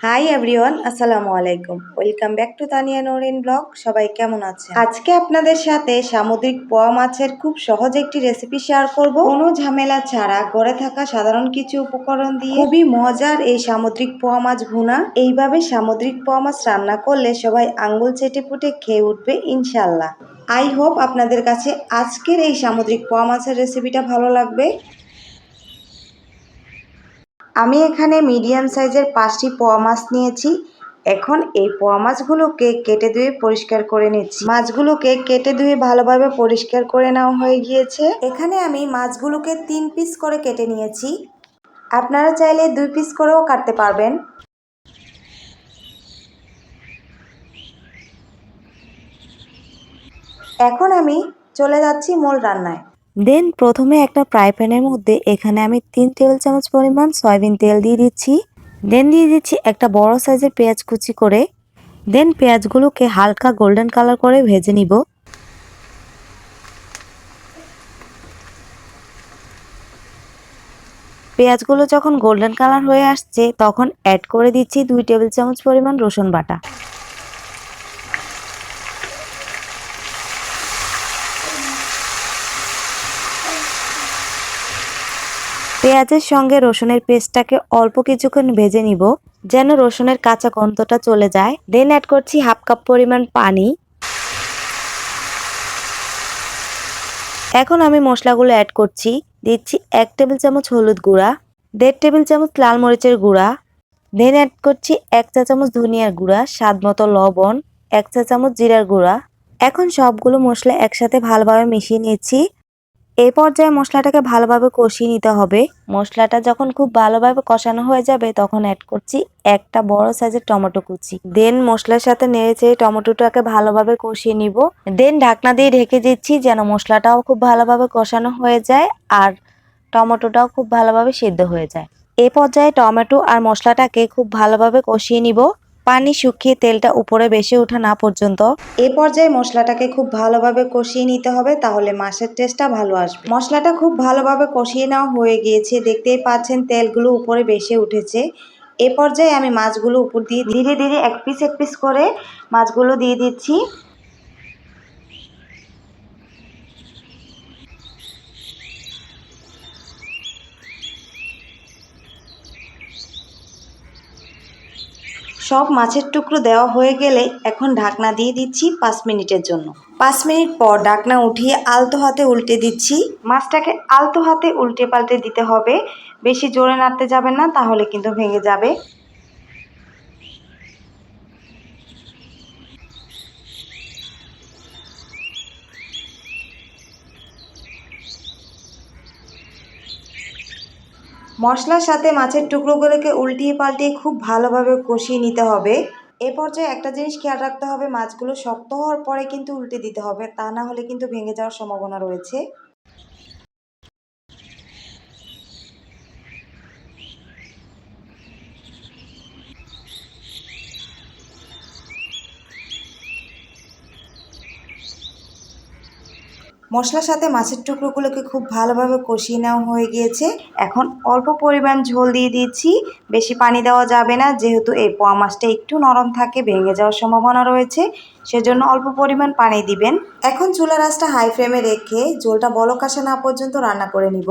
Hi everyone, আসসালামু আলাইকুম। Welcome back to Tania Norin blog. সবাই কেমন আছেন? আজকে আপনাদের সাথে সামুদ্রিক পোয়া মাছের খুব সহজ একটি রেসিপি শেয়ার করব। কোনো ঝামেলা ছাড়া ঘরে থাকা সাধারণ কিছু উপকরণ দিয়ে খুবই মজার এই সামুদ্রিক পোয়া মাছ ভুনা। এইভাবে সামুদ্রিক পোয়া মাছ রান্না করলে সবাই আঙ্গুল চেটে পুটে খেয়ে উঠবে ইনশাল্লাহ। আই হোপ আপনাদের কাছে আজকের এই সামুদ্রিক পোয়া মাছের রেসিপিটা ভালো লাগবে। আমি এখানে মিডিয়াম সাইজের 5টি পোয়া মাছ নিয়েছি। এখন এই পোয়া মাছগুলোকে কেটে ধুয়ে পরিষ্কার করে নিচ্ছি। মাছগুলোকে কেটে ধুয়ে ভালোভাবে পরিষ্কার করে নেওয়া হয়ে গিয়েছে। এখানে আমি মাছগুলোকে 3 পিস করে কেটে নিয়েছি। আপনারা চাইলে 2 পিস করেও কাটতে পারবেন। এখন আমি চলে যাচ্ছি মূল রান্নায়। দেন প্রথমে একটা ফ্রাই প্যানের মধ্যে এখানে আমি 3 টেবিল চামচ পরিমাণ সয়াবিন তেল দিয়ে দিচ্ছি। দেন দিয়ে দিচ্ছি একটা বড় সাইজের পেঁয়াজ কুচি করে। দেন পেঁয়াজগুলোকে হালকা গোল্ডেন কালার করে ভেজে নিব। পেঁয়াজগুলো যখন গোল্ডেন কালার হয়ে আসছে তখন অ্যাড করে দিচ্ছি 2 টেবিল চামচ পরিমাণ রসুন বাটা। পেঁয়াজের সঙ্গে রসুনের পেস্টটাকে অল্প কিছুক্ষণ ভেজে নিব যেন রসুনের কাঁচা গন্ধটা চলে যায়। দেন অ্যাড করছি হাফ কাপ পরিমাণ পানি। এখন আমি মশলাগুলো অ্যাড করছি। দিচ্ছি 1 টেবিল চামচ হলুদ গুঁড়া, 1.5 টেবিল চামচ লাল মরিচের গুঁড়া। দেন অ্যাড করছি 1 চা চামচ ধনিয়ার গুঁড়া, স্বাদ মতো লবণ, 1 চা চামচ জিরার গুঁড়া। এখন সবগুলো মশলা একসাথে ভালোভাবে মিশিয়ে নিচ্ছি। এই পর্যায়ে মশলাটাকে ভালোভাবে কষিয়ে নিতে হবে। মশলাটা যখন খুব ভালোভাবে কষানো হয়ে যাবে তখন অ্যাড করছি একটা বড় সাইজের টমেটো কুচি। দেন মশলার সাথে নেড়েচেড়ে টমেটোটাকে ভালোভাবে কষিয়ে নিব। দেন ঢাকনা দিয়ে ঢেকে দিচ্ছি যেন মশলাটাও খুব ভালোভাবে কষানো হয়ে যায় আর টমেটোটাও খুব ভালোভাবে সিদ্ধ হয়ে যায়। এই পর্যায়ে টমেটো আর মশলাটাকে খুব ভালোভাবে কষিয়ে নিব, পানি শুকিয়ে তেলটা উপরে ভেসে ওঠা না পর্যন্ত। এই পর্যায়ে মশলাটাকে খুব ভালোভাবে কষিয়ে নিতে হবে, তাহলে মাছের টেস্টটা ভালো আসবে। মশলাটা খুব ভালোভাবে কষিয়ে নেওয়া হয়ে গিয়েছে, দেখতেই পাচ্ছেন তেলগুলো উপরে ভেসে উঠেছে। এই পর্যায়ে আমি মাছগুলো উপর দিয়ে ধীরে ধীরে এক পিস করে মাছগুলো দিয়ে দিচ্ছি। সব মাছের টুকরো দেওয়া হয়ে গেলে এখন ঢাকনা দিয়ে দিচ্ছি 5 মিনিটের জন্য। 5 মিনিট পর ঢাকনা উঠিয়ে আলতো হাতে উল্টে দিচ্ছি। মাছটাকে আলতো হাতে উল্টে পাল্টে দিতে হবে, বেশি জোরে নাড়তে যাবেন না, তাহলে কিন্তু ভেঙে যাবে। মশলার সাথে মাছের টুকরোগুলোকে উল্টিয়ে পাল্টিয়ে খুব ভালোভাবে কষিয়ে নিতে হবে। এ পর্যায়ে একটা জিনিস খেয়াল রাখতে হবে, মাছগুলো শক্ত হওয়ার পরে কিন্তু উল্টে দিতে হবে, তা না হলে কিন্তু ভেঙে যাওয়ার সম্ভাবনা রয়েছে। মশলার সাথে মাছের টুকরোগুলোকে খুব ভালোভাবে কষিয়ে নেওয়া হয়ে গিয়েছে। এখন অল্প পরিমাণ ঝোল দিয়ে দিচ্ছি, বেশি পানি দেওয়া যাবে না, যেহেতু এই পোয়া মাছটা একটু নরম থাকে, ভেঙে যাওয়ার সম্ভাবনা রয়েছে, সেজন্য অল্প পরিমাণ পানি দিবেন। এখন চুলার আঁচটা হাই ফ্লেমে রেখে ঝোলটা বলক আসা না পর্যন্ত রান্না করে নিব।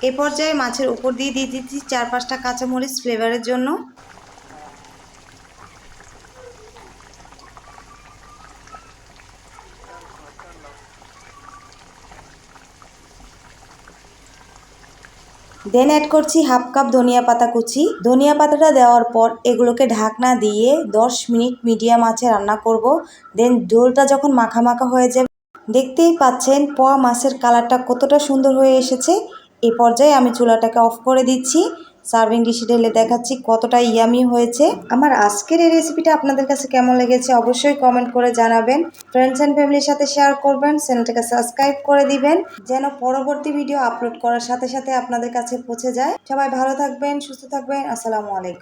এ পর্যায়ে মাছের উপর দিয়ে দিচ্ছি 4-5টা কাঁচামরিচ ফ্লেভারের জন্য। দেন অ্যাড করছি হাফ কাপ ধনিয়া পাতা কুচি। ধনিয়া পাতাটা দেওয়ার পর এগুলোকে ঢাকনা দিয়ে 10 মিনিট মিডিয়াম আঁচে রান্না করব। দেন ঝোলটা যখন মাখা মাখা হয়ে যাবে, দেখতেই পাচ্ছেন পোয়া মাছের কালারটা কতটা সুন্দর হয়ে এসেছে। এই পর্যায়ে আমি চুলাটাকে অফ করে দিচ্ছি। সার্ভিং ডিশে ঢেলে দেখাচ্ছি কতটা ইয়ামি হয়েছে। আমার আজকের এই রেসিপিটা আপনাদের কাছে কেমন লেগেছে অবশ্যই কমেন্ট করে জানাবেন। ফ্রেন্ডস এন্ড ফ্যামিলির সাথে শেয়ার করবেন, চ্যানেলটাকে সাবস্ক্রাইব করে দিবেন যেন পরবর্তী ভিডিও আপলোড করার সাথে সাথে আপনাদের কাছে পৌঁছে যায়। সবাই ভালো থাকবেন, সুস্থ থাকবেন। আসসালামু আলাইকুম।